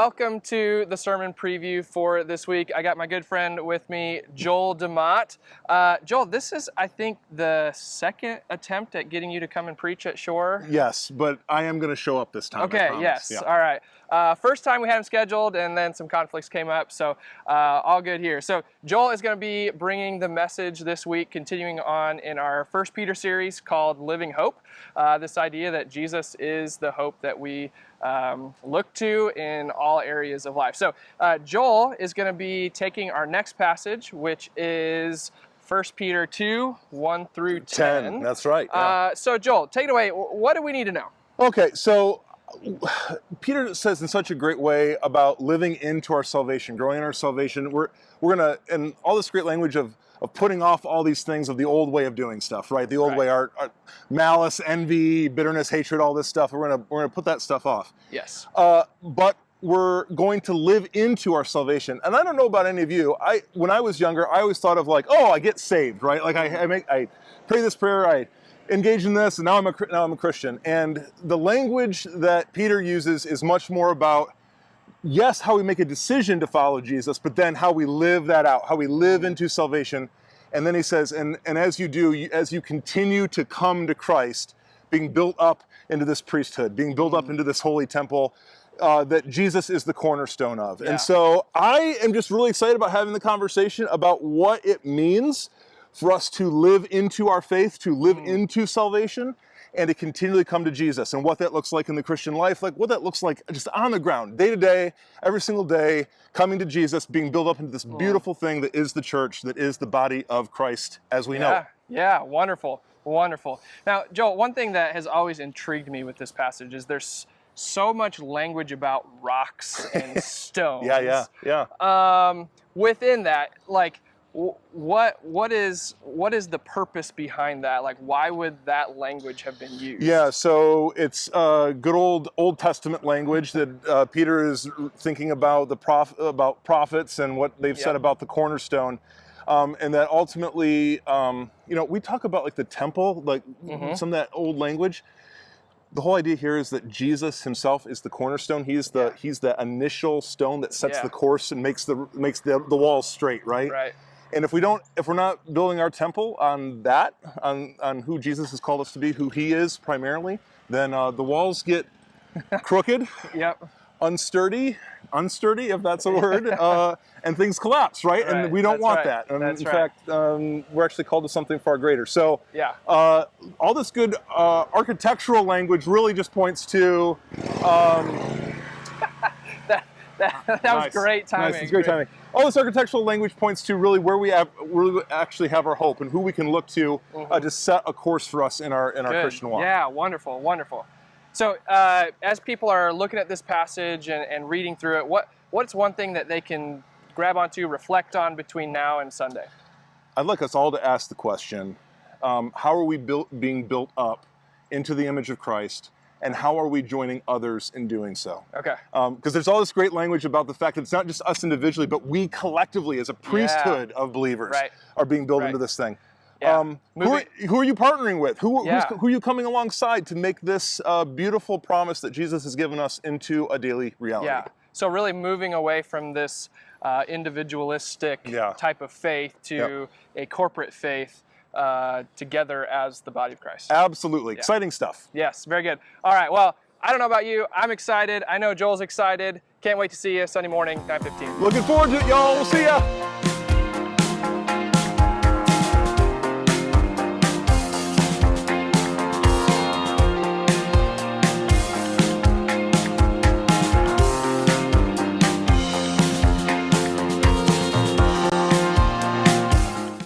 welcome to the sermon preview for this week. I got my good friend with me, Joel DeMott. Joel, this is, I think, the second attempt at getting you to come and preach at Shore. Yes, but I am going to show up this time. Okay, yes, yeah. All right. First time we had him scheduled, and then some conflicts came up, so all good here. So Joel is going to be bringing the message this week, continuing on in our 1 Peter series called Living Hope. This idea that Jesus is the hope that we look to in all areas of life. So Joel is going to be taking our next passage, which is 1 Peter 2, 1 through 10. That's right. Yeah. So Joel, take it away. What do we need to know? Okay, so Peter says in such a great way about living into our salvation, growing in our salvation. We're gonna, and all this great language of putting off all these things of the old way of doing stuff, right? The old way, our malice, envy, bitterness, hatred, all this stuff. We're gonna put that stuff off. Yes. But we're going to live into our salvation. And I don't know about any of you. When I was younger, I always thought of like, oh, I get saved, right? Like I pray this prayer, I engage in this, and now I'm a Christian. And the language that Peter uses is much more about, yes, how we make a decision to follow Jesus, but then how we live that out, how we live into salvation. And then he says, and as you do, as you continue to come to Christ, being built up into this priesthood, being built up into this holy temple, that Jesus is the cornerstone of. Yeah. And so I am just really excited about having the conversation about what it means for us to live into our faith, to live into salvation, and to continually come to Jesus, and what that looks like in the Christian life, like what that looks like just on the ground, day to day, every single day, coming to Jesus, being built up into this beautiful thing that is the church, that is the body of Christ as we know it. Yeah, wonderful, wonderful. Now, Joel, one thing that has always intrigued me with this passage is there's so much language about rocks and stones. Yeah. Within that, like, what is the purpose behind that? Like, why would that language have been used? Yeah, so it's good Old Testament language that Peter is thinking about about prophets and what they've said about the cornerstone, and that ultimately, we talk about like the temple, like some of that old language. The whole idea here is that Jesus himself is the cornerstone. He's the initial stone that sets the course and makes the walls straight, right? Right. And if we're not building our temple on that, on who Jesus has called us to be, who he is primarily, then the walls get crooked, unsturdy, if that's a word, and things collapse, right? And we don't want that. And in fact, we're actually called to something far greater. So all this good architectural language really just points to that was great timing. Nice, it's great timing. All this architectural language points to really where we actually have our hope and who we can look to to set a course for us in our Christian walk. Yeah, wonderful, wonderful. So as people are looking at this passage and reading through it, what's one thing that they can grab onto, reflect on between now and Sunday? I'd like us all to ask the question, how are we being built up into the image of Christ? And how are we joining others in doing so? Okay. Because there's all this great language about the fact that it's not just us individually, but we collectively, as a priesthood of believers, are being built into this thing. Yeah. Who are you partnering with? Who are you coming alongside to make this beautiful promise that Jesus has given us into a daily reality? Yeah. So really moving away from this individualistic type of faith to a corporate faith. Together as the body of Christ. Absolutely. Exciting stuff. Yes, very good. All right, well, I don't know about you. I'm excited. I know Joel's excited. Can't wait to see you Sunday morning, 9:15. Looking forward to it, y'all. We'll see ya.